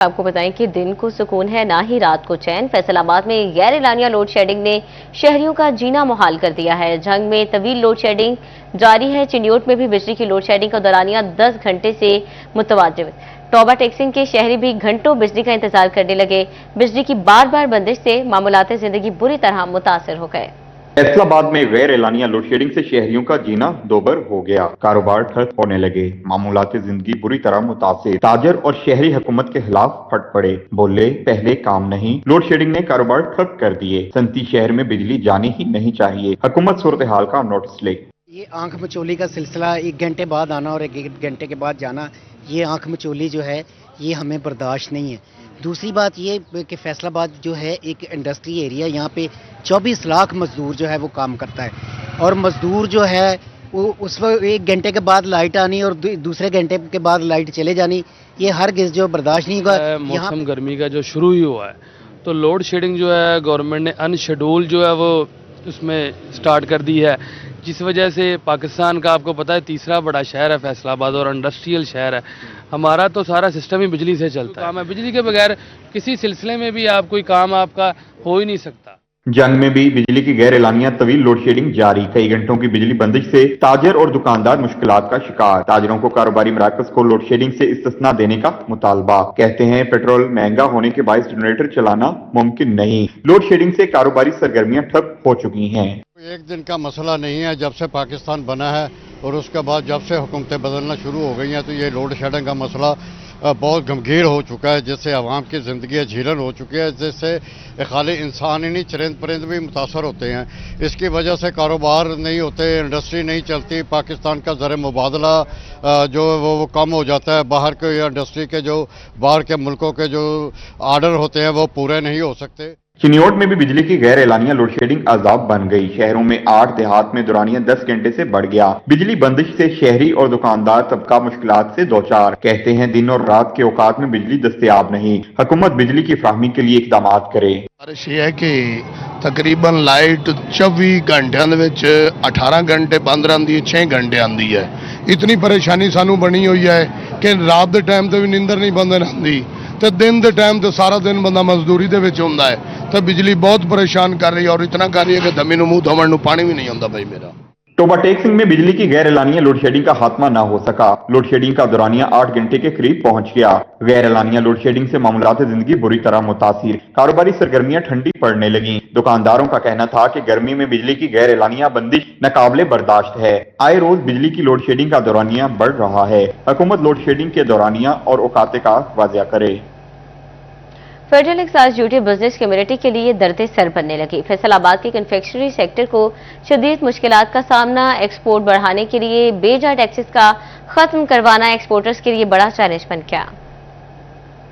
آپ کو بتائیں کہ دن کو سکون ہے نہ ہی رات کو چین۔ فیصل آباد میں غیر اعلانیہ لوڈ شیڈنگ نے شہریوں کا جینا محال کر دیا ہے۔ جھنگ میں طویل لوڈ شیڈنگ جاری ہے۔ چنیوٹ میں بھی بجلی کی لوڈ شیڈنگ کا دورانیہ 10 گھنٹے سے متواتر۔ ٹوبہ ٹیکسنگ کے شہری بھی گھنٹوں بجلی کا انتظار کرنے لگے۔ بجلی کی بار بار بندش سے معمولات زندگی بری طرح متاثر ہو گئے۔ فیصل آباد میں غیر اعلانیہ لوڈ شیڈنگ سے شہریوں کا جینا دوبر ہو گیا۔ کاروبار ٹھپ ہونے لگے، معمولات زندگی بری طرح متاثر۔ تاجر اور شہری حکومت کے خلاف پھٹ پڑے، بولے پہلے کام نہیں۔ لوڈ شیڈنگ نے کاروبار ٹھپ کر دیے۔ سنتی شہر میں بجلی جانی ہی نہیں چاہیے، حکومت صورتحال کا نوٹس لے۔ یہ آنکھ مچولی کا سلسلہ 1 گھنٹے بعد آنا اور 1 گھنٹے کے بعد جانا، یہ آنکھ مچولی جو ہے یہ ہمیں برداشت نہیں ہے۔ دوسری بات یہ کہ فیصل آباد جو ہے ایک انڈسٹری ایریا، یہاں پہ 24 لاکھ مزدور جو ہے وہ کام کرتا ہے، اور مزدور جو ہے وہ اس وقت 1 گھنٹے کے بعد لائٹ آنی اور دوسرے گھنٹے کے بعد لائٹ چلے جانی، یہ ہرگز جو برداشت نہیں ہوگا۔ موسم گرمی کا جو شروع ہی ہوا ہے تو لوڈ شیڈنگ جو ہے گورنمنٹ نے ان شیڈول جو ہے وہ اس میں سٹارٹ کر دی ہے، جس وجہ سے پاکستان کا آپ کو پتہ ہے تیسرا بڑا شہر ہے فیصل آباد اور انڈسٹریل شہر ہے۔ ہمارا تو سارا سسٹم ہی بجلی سے چلتا ہے۔ بجلی کے بغیر کسی سلسلے میں بھی آپ کوئی کام آپ کا ہو ہی نہیں سکتا۔ جنگ میں بھی بجلی کی غیر اعلانیہ طویل لوڈ شیڈنگ جاری، کئی گھنٹوں کی بجلی بندش سے تاجر اور دکاندار مشکلات کا شکار۔ تاجروں کو کاروباری مراکز کو لوڈ شیڈنگ سے استثناء دینے کا مطالبہ، کہتے ہیں پیٹرول مہنگا ہونے کے باعث جنریٹر چلانا ممکن نہیں۔ لوڈ شیڈنگ سے کاروباری سرگرمیاں ٹھپ ہو چکی ہیں۔ ایک دن کا مسئلہ نہیں ہے، جب سے پاکستان بنا ہے اور اس کے بعد جب سے حکومتیں بدلنا شروع ہو گئی ہیں تو یہ لوڈ شیڈنگ کا مسئلہ بہت گمگیر ہو چکا ہے، جس سے عوام کی زندگی جھیلن ہو چکی ہے، جس سے خالی انسان ہی نہیں چرند پرند بھی متاثر ہوتے ہیں۔ اس کی وجہ سے کاروبار نہیں ہوتے، انڈسٹری نہیں چلتی، پاکستان کا زر مبادلہ جو وہ کم ہو جاتا ہے، باہر کے انڈسٹری کے جو باہر کے ملکوں کے جو آرڈر ہوتے ہیں وہ پورے نہیں ہو سکتے۔ چنیوٹ میں بھی بجلی کی غیر اعلانیہ لوڈ شیڈنگ عذاب بن گئی۔ شہروں میں 8 دیہات میں دورانیہ 10 گھنٹے سے بڑھ گیا۔ بجلی بندش سے شہری اور دکاندار طبقہ مشکلات سے دوچار، کہتے ہیں دن اور رات کے اوقات میں بجلی دستیاب نہیں، حکومت بجلی کی فراہمی کے لیے اقدامات کرے۔ بارش یہ ہے کہ تقریباً لائٹ 24 گھنٹے 18 گھنٹے بند رہتی ہے، 6 گھنٹے آتی ہے۔ اتنی پریشانی سانو بنی ہوئی ہے کہ رات دے ٹائم تے بھی نیندر نہیں بند رہتی، تے دن دے ٹائم تے سارا دن بندہ مزدوری دے وچ ہوندا ہے، تے بجلی بہت پریشان کر رہی ہے، اور اتنا کر رہی ہے کہ دمی نو منہ دھوਣ نو پانی بھی نہیں آتا بھائی میرا۔ ٹوبہ ٹیکسنگ میں بجلی کی غیر اعلانیہ لوڈ شیڈنگ کا خاتمہ نہ ہو سکا۔ لوڈ شیڈنگ کا دورانیہ 8 گھنٹے کے قریب پہنچ گیا۔ غیر اعلانیہ لوڈ شیڈنگ سے معاملات زندگی بری طرح متاثر، کاروباری سرگرمیاں ٹھنڈی پڑنے لگیں۔ دکانداروں کا کہنا تھا کہ گرمی میں بجلی کی غیر اعلانیہ بندش ناقابل برداشت ہے۔ آئے روز بجلی کی لوڈ شیڈنگ کا دورانیہ بڑھ رہا ہے، حکومت لوڈ شیڈنگ کے دورانیہ اور اوقات کا واضح کرے۔ Federal excise duty business community کے لیے درد سر بننے لگی۔ فیصل آباد کے کنفیکشنری سیکٹر کو شدید مشکلات کا سامنا، ایکسپورٹ بڑھانے کے لیے بے جا ٹیکسز کا ختم کروانا ایکسپورٹرز کے لیے بڑا چیلنج بن گیا۔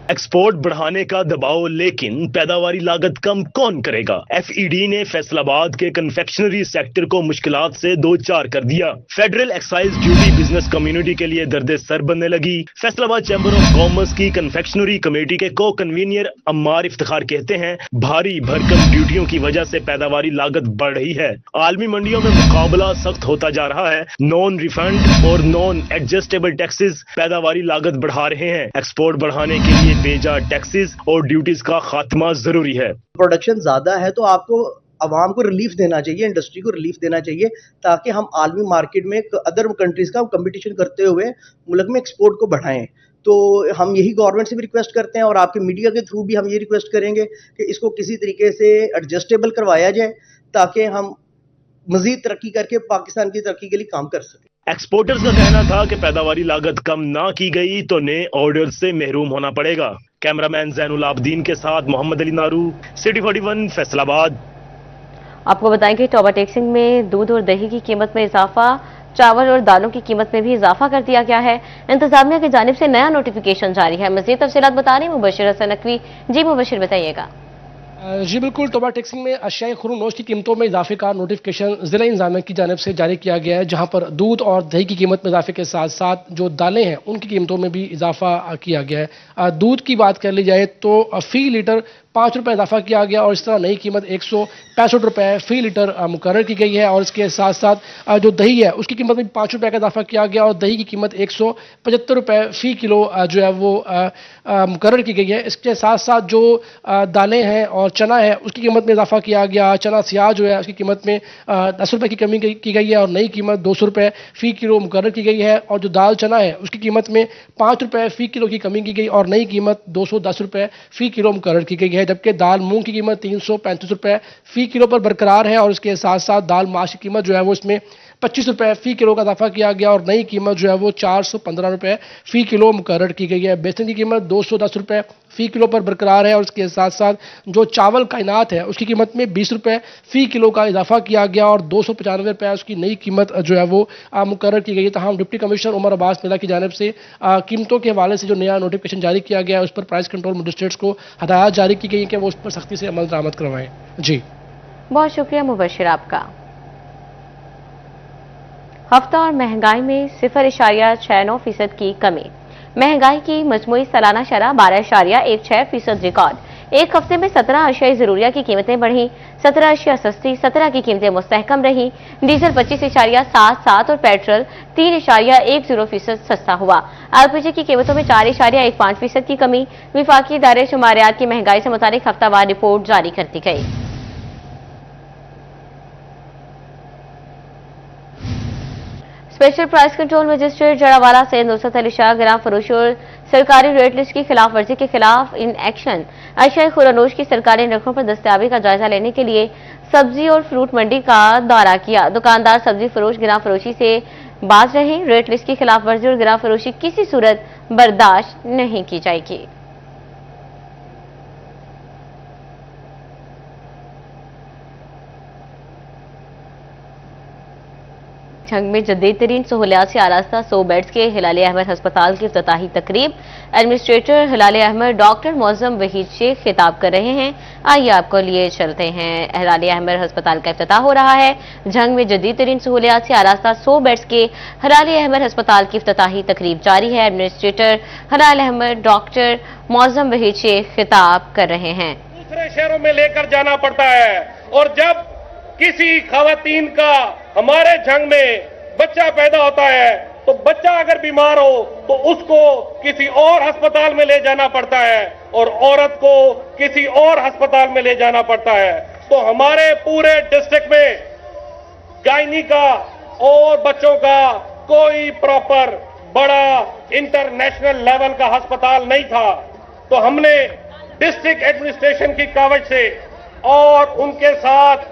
ایکسپورٹ بڑھانے کا دباؤ، لیکن پیداواری لاگت کم کون کرے گا؟ ایف ای ڈی نے فیصل آباد کے کنفیکشنری سیکٹر کو مشکلات سے دو چار کر دیا۔ Federal excise duty business community کے لیے درد سر بننے لگی۔ فیصل آباد چیمبر آف کامرس کی کنفیکشنری کمیٹی کے کو کنوینئر عمار افتخار کہتے ہیں بھاری بھرکم ڈیوٹیوں کی وجہ سے پیداواری لاگت بڑھ رہی ہے۔ عالمی منڈیوں میں مقابلہ سخت ہوتا جا رہا ہے۔ نان ریفنڈ اور نان ایڈجسٹیبل ٹیکسز پیداواری لاگت بڑھا رہے ہیں۔ ایکسپورٹ بڑھانے کے لیے بے جا ٹیکسز اور ڈیوٹیز کا خاتمہ ضروری ہے۔ پروڈکشن زیادہ ہے تو آپ کو عوام کو ریلیف دینا چاہیے، انڈسٹری کو ریلیف دینا چاہیے، تاکہ ہم عالمی مارکیٹ میں ادر کنٹریز کا کمپٹیشن کرتے ہوئے ملک میں ایکسپورٹ کو بڑھائیں۔ تو ہم یہی گورنمنٹ سے بھی ریکویسٹ کرتے ہیں، اور آپ کے میڈیا کے تھرو بھی ہم یہ ریکویسٹ کریں گے کہ اس کو کسی طریقے سے ایڈجسٹیبل کروایا جائے، تاکہ ہم مزید ترقی کر کے پاکستان کی ترقی کے لیے کام کر سکیں۔ ایکسپورٹرز کا کہنا تھا کہ پیداواری لاگت کم نہ کی گئی تو نئے آرڈر سے محروم ہونا پڑے گا۔ کیمرامین زین العابدین کے ساتھ محمد علی نارو، سٹی 41 فیصل آباد۔ آپ کو بتائیں کہ ٹوبہ ٹیکسنگ میں دودھ اور دہی کی قیمت میں اضافہ، چاول اور دالوں کی قیمت میں بھی اضافہ کر دیا گیا ہے۔ انتظامیہ کی جانب سے نیا نوٹیفیکیشن جاری ہے۔ مزید تفصیلات بتا رہے ہیں مبشر حسن نقوی۔ جی مبشر بتائیے گا۔ جی بالکل، ٹوبہ ٹیکسنگ میں اشیاء خوردنوش کی قیمتوں میں اضافے کا نوٹیفیکیشن ضلع انتظامیہ کی جانب سے جاری کیا گیا ہے، جہاں پر دودھ اور دہی کی قیمت میں اضافے کے ساتھ ساتھ جو دالیں ہیں ان کی قیمتوں میں بھی اضافہ کیا گیا ہے۔ دودھ کی بات کر لی جائے تو فی لیٹر 5 रुपये इजाफा किया गया और इस तरह नई कीमत 165 रुपये फी लीटर मुकर्रर की गई है। और इसके साथ साथ जो दही है उसकी कीमत में 5 रुपये का इजाफा किया गया और दही की कीमत 175 रुपये फी किलो जो है वो मुकर्रर की गई है। इसके साथ साथ जो दालें हैं और चना है उसकी कीमत में इजाफा किया गया। चना सियाह जो है उसकी कीमत में 10 रुपये की कमी की गई है और नई कीमत 200 रुपये फी किलो मुकर्रर की गई है। और जो दाल चना है उसकी कीमत में 5 रुपये फी किलो की कमी की गई और नई कीमत 210 रुपये फी किलो मुकर्रर की गई है। जबकि दाल मूंग की कीमत 335 रुपये फी किलो पर बरकरार है और इसके साथ साथ दाल माश की कीमत जो है वो इसमें 25 रुपये फी किलो का इजाफा किया गया और नई कीमत जो है वो 415 रुपये फी किलो मुकर्रर की गई है। बेसन की कीमत 210 रुपये फी किलो पर बरकरार है और इसके साथ साथ जो चावल कायनात है उसकी कीमत में 20 रुपये फी किलो का इजाफा किया गया और 295 रुपये उसकी नई कीमत जो है वो मुकर्रर की गई है। तमाम डिप्टी कमिश्नर उमर अब्बास मिला की जानिब से कीमतों के हवाले से जो नया नोटिफिकेशन जारी किया गया है उस पर प्राइस कंट्रोल मजिस्ट्रेट्स को हदायत जारी की गई है कि वो उस पर सख्ती से अमल दरामद करवाएं। जी बहुत शुक्रिया मुबशिर आपका। हफ्ता और महंगाई में 0.69% की कमी। महंगाई की मजमूई सालाना शरह 12.16% रिकॉर्ड। एक हफ्ते में 17 अशिया जरूरिया की कीमतें बढ़ी, 17 अशिया सस्ती, 17 की कीमतें मुस्तहकम रही। डीजल 25.77 और पेट्रोल 3.10% सस्ता हुआ। एलपीजी की कीमतों में 4.15% की कमी। विफाकी इदारे शुमारियात की महंगाई से मुतालिक हफ्तावार रिपोर्ट जारी कर दी गई। Special price control magistrate Jaranwala Syed Nusrat Ali Shah ग्राम फरोश और सरकारी रेट लिस्ट की खिलाफ वर्जी के खिलाफ इन एक्शन अशिया खुरानोश की सरकारी नरखों पर दस्तयाबी का जायजा लेने के लिए सब्जी और फ्रूट मंडी का दौरा किया। दुकानदार सब्जी फरोश गिराम फरोशी से बाज रहे। रेट लिस्ट की खिलाफ वर्जी और गिराम फरोशी किसी सूरत बर्दाश्त नहीं की जाएगी। झंग में जदीद तरीन सहूलियात से आरास्ता 100 बेड्स के हिलाल अहमद अस्पताल की इफ्तिताही तकरीब। एडमिनिस्ट्रेटर हिलाल अहमद डॉक्टर मौजम वहीद शेख खिताब कर रहे हैं। आइए आपको लिए चलते हैं। हिलाल अहमद अस्पताल का इफ्तिताह हो रहा है। झंग में जदीद तरीन सहूलियात से आरास्ता 100 बेड्स के हिलाल अहमद अस्पताल की इफ्तिताही तकरीब जारी है। एडमिनिस्ट्रेटर हिलाल अहमद डॉक्टर मौजम वहीद शेख खिताब कर रहे हैं। दूसरे शहरों में लेकर जाना पड़ता है और जब किसी खवातीन का हमारे झंग में बच्चा पैदा होता है तो बच्चा अगर बीमार हो तो उसको किसी और अस्पताल में ले जाना पड़ता है और औरत को किसी और अस्पताल में ले जाना पड़ता है। तो हमारे पूरे डिस्ट्रिक्ट में गायनी का और बच्चों का कोई प्रॉपर बड़ा इंटरनेशनल लेवल का अस्पताल नहीं था। तो हमने डिस्ट्रिक्ट एडमिनिस्ट्रेशन की कावज से और उनके साथ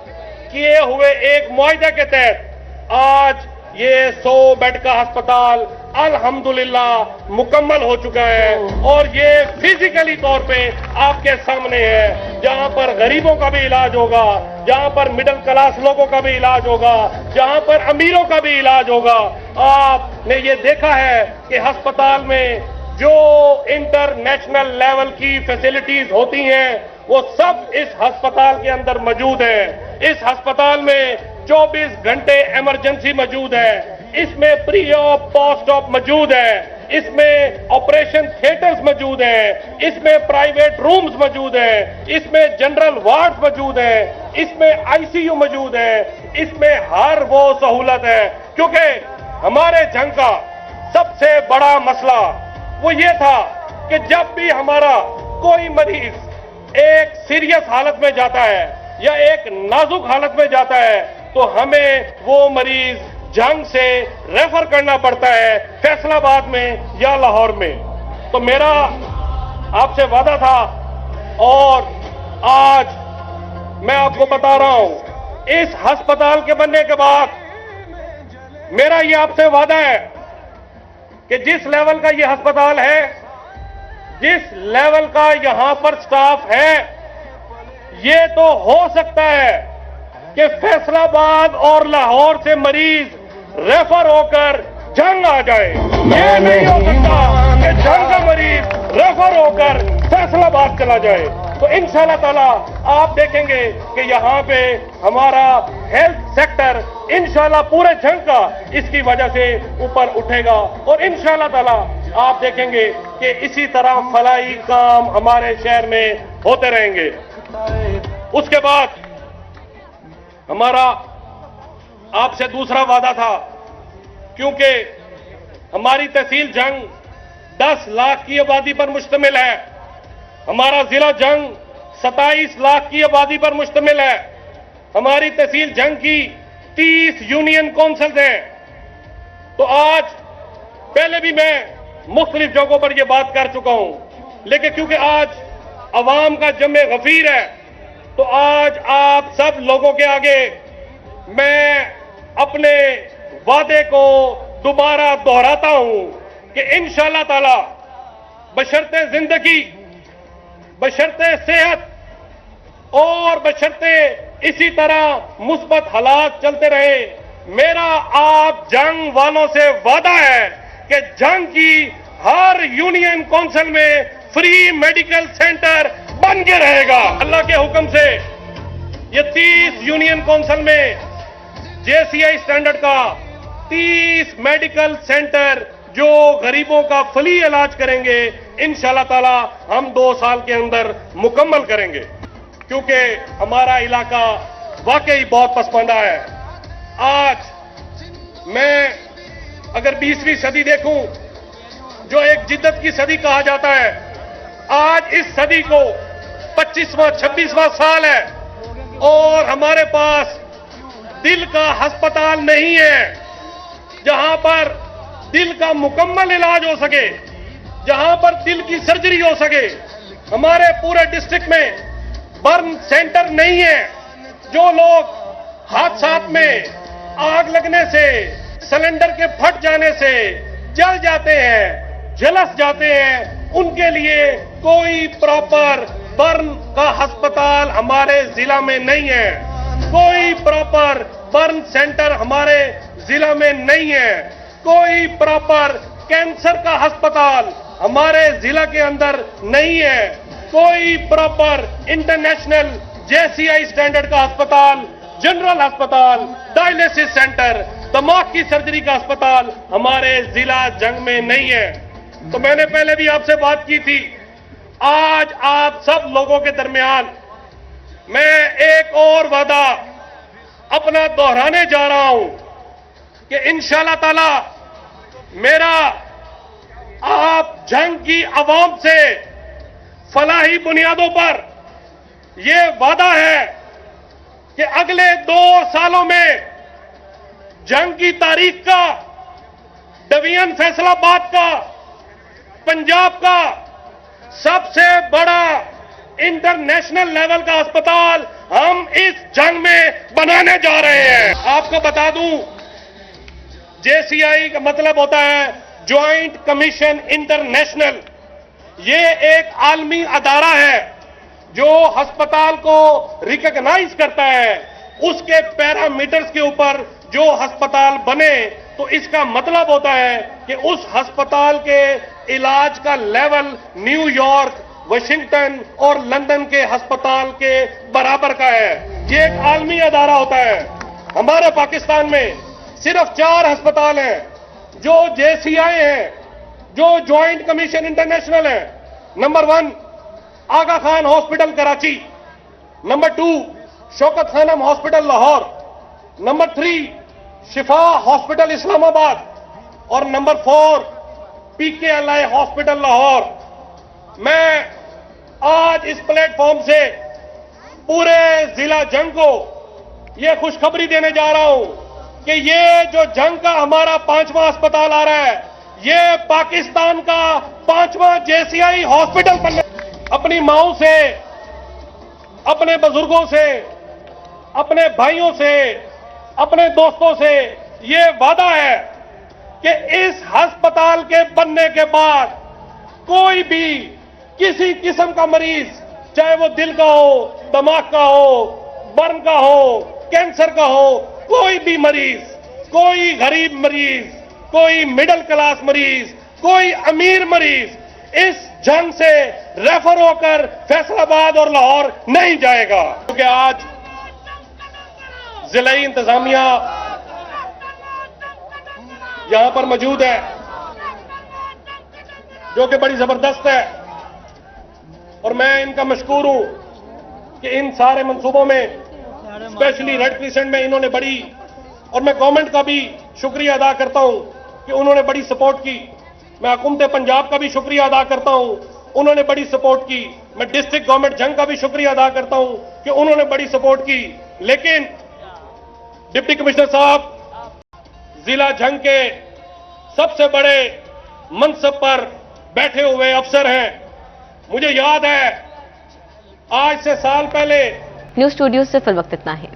किए हुए एक मुआहदे के तहत आज ये 100 बेड का अस्पताल अल्हम्दुलिल्लाह मुकम्मल हो चुका है और ये फिजिकली तौर पे आपके सामने है। जहां पर गरीबों का भी इलाज होगा, जहां पर मिडिल क्लास लोगों का भी इलाज होगा, जहां पर अमीरों का भी इलाज होगा। आपने ये देखा है कि अस्पताल में जो इंटरनेशनल लेवल की फैसिलिटीज होती हैं वो सब इस अस्पताल के अंदर मौजूद है। इस अस्पताल में 24 घंटे इमरजेंसी मौजूद है। इसमें प्री ऑप पोस्ट ऑप मौजूद है। इसमें ऑपरेशन थिएटर्स मौजूद हैं। इसमें प्राइवेट रूम्स मौजूद हैं। इसमें जनरल वार्ड मौजूद है। इसमें आईसीयू मौजूद है। इसमें हर वो सहूलत है। क्योंकि हमारे झंग का सबसे बड़ा मसला वो ये था कि जब भी हमारा कोई मरीज एक सीरियस हालत में जाता है या एक नाजुक हालत में जाता है तो हमें वो मरीज झंग से रेफर करना पड़ता है फैसलाबाद में या लाहौर में। तो मेरा आपसे वादा था और आज मैं आपको बता रहा हूं, इस अस्पताल के बनने के बाद मेरा ये आपसे वादा है कि जिस लेवल का ये अस्पताल है, जिस लेवल का यहां पर स्टाफ है, ये तो हो सकता है कि फैसलाबाद और लाहौर से मरीज रेफर होकर झंग आ जाए। ये नहीं हो सकता कि झंग का मरीज रेफर होकर फैसलाबाद चला जाए। तो इंशाल्लाह ताला आप देखेंगे कि यहां पे हमारा हेल्थ सेक्टर इंशाल्लाह पूरे झंग का इसकी वजह से ऊपर उठेगा और इंशाल्लाह ताला आप देखेंगे कि इसी तरह फलाही काम हमारे शहर में होते रहेंगे। उसके बाद हमारा आपसे दूसरा वादा था, क्योंकि हमारी तहसील जंग 10 लाख की आबादी पर मुश्तमिल है, हमारा जिला जंग 27 लाख की आबादी पर मुश्तमिल है, हमारी तहसील जंग की 30 यूनियन काउंसिल हैं। तो आज पहले भी मैं मुख्तलिफ जगहों पर यह बात कर चुका हूं, लेकिन क्योंकि आज अवाम का जमे गफीर है, तो आज आप सब लोगों के आगे मैं अपने वादे को दोबारा दोहराता हूं कि इंशाअल्लाह ताला बशर्ते जिंदगी, बशर्ते सेहत और बशर्ते इसी तरह मुस्बत हालात चलते रहे, मेरा आप जंग वालों से वादा है कि जंग की हर यूनियन काउंसिल में फ्री मेडिकल सेंटर बन के रहेगा। अल्लाह के हुक्म से ये 30 यूनियन काउंसिल में JCI स्टैंडर्ड का 30 मेडिकल सेंटर जो गरीबों का फ्री इलाज करेंगे, इंशाअल्लाह ताला हम 2 साल के अंदर मुकम्मल करेंगे, क्योंकि हमारा इलाका वाकई बहुत पसमानदा है। आज मैं अगर 20वीं सदी देखूं, जो एक जिद्दत की सदी कहा जाता है, आज इस सदी को 25वां 26वां साल है और हमारे पास दिल का अस्पताल नहीं है, जहां पर दिल का मुकम्मल इलाज हो सके, जहां पर दिल की सर्जरी हो सके। हमारे पूरे डिस्ट्रिक्ट में बर्न सेंटर नहीं है। जो लोग हादसात में आग लगने से, सिलेंडर के फट जाने से जल जाते हैं, झुलस जाते हैं, उनके लिए कोई प्रॉपर बर्न का अस्पताल हमारे जिला में नहीं है, कोई प्रॉपर बर्न सेंटर हमारे जिला में नहीं है, कोई प्रॉपर कैंसर का अस्पताल हमारे जिला के अंदर नहीं है, कोई प्रॉपर इंटरनेशनल JCI स्टैंडर्ड का अस्पताल, जनरल अस्पताल, डायलिसिस सेंटर, दिमाग की सर्जरी का अस्पताल हमारे जिला जंग में नहीं है। तो मैंने पहले भी आपसे बात की थी, आज आप सब लोगों के दरमियान मैं एक और वादा अपना दोहराने जा रहा हूं कि इंशाअल्लाह ताला मेरा आप जंग की आवाम से फलाही बुनियादों पर यह वादा है कि अगले 2 सालों में जंग की तारीख का, डिवीजन फैसलाबाद का, पंजाब का सबसे बड़ा इंटरनेशनल लेवल का अस्पताल हम इस जंग में बनाने जा रहे हैं। आपको बता दूं, JCI का मतलब होता है ज्वाइंट कमीशन इंटरनेशनल। ये एक आलमी अदारा है जो अस्पताल को रिकॉग्नाइज करता है। उसके पैरामीटर्स के ऊपर जो अस्पताल बने, तो इसका मतलब होता है कि उस अस्पताल के इलाज का लेवल न्यूयॉर्क, वाशिंगटन और लंदन के अस्पताल के बराबर का है। ये एक आलमी अदारा होता है। हमारे पाकिस्तान में सिर्फ 4 अस्पताल हैं जो JCI हैं, जो ज्वाइंट कमीशन इंटरनेशनल है। नंबर 1 Aga Khan hospital Karachi, number 2 Shaukat Khanum hospital Lahore, number 3 Shifa hospital Islamabad और नंबर 4 PKLI हॉस्पिटल लाहौर। मैं आज इस प्लेटफॉर्म से पूरे जिला जंग को यह खुशखबरी देने जा रहा हूं कि ये जो जंग का हमारा 5वां अस्पताल आ रहा है, ये पाकिस्तान का 5वां JCI हॉस्पिटल बनने। अपनी माओं से, अपने बुजुर्गों से, अपने भाइयों से, अपने दोस्तों से ये वादा है कि इस अस्पताल के बनने के बाद कोई भी किसी किस्म का मरीज, चाहे वो दिल का हो, दिमाग का हो, बर्न का हो, कैंसर का हो, कोई भी मरीज, कोई गरीब मरीज, कोई मिडिल क्लास मरीज, कोई अमीर मरीज इस जंग से रेफर होकर फैसलाबाद और लाहौर नहीं जाएगा। क्योंकि आज जिला इंतजामिया यहां पर मौजूद है। जो कि बड़ी जबरदस्त है और मैं इनका मशकूर हूं कि इन सारे मंसूबों में स्पेशली रेड क्रिसेंट में इन्होंने बड़ी, और मैं गवर्नमेंट का भी शुक्रिया अदा करता हूं कि उन्होंने बड़ी सपोर्ट की। मैं हुकूमत पंजाब का भी शुक्रिया अदा करता हूं, उन्होंने बड़ी सपोर्ट की। मैं डिस्ट्रिक्ट गवर्नमेंट जंग का भी शुक्रिया अदा करता हूं कि उन्होंने बड़ी सपोर्ट की। लेकिन डिप्टी कमिश्नर साहब, जिला जंग के सबसे बड़े मनसब पर बैठे हुए अफसर हैं। मुझे याद है आज से साल पहले। न्यूज स्टूडियो से फिल वक्त इतना है।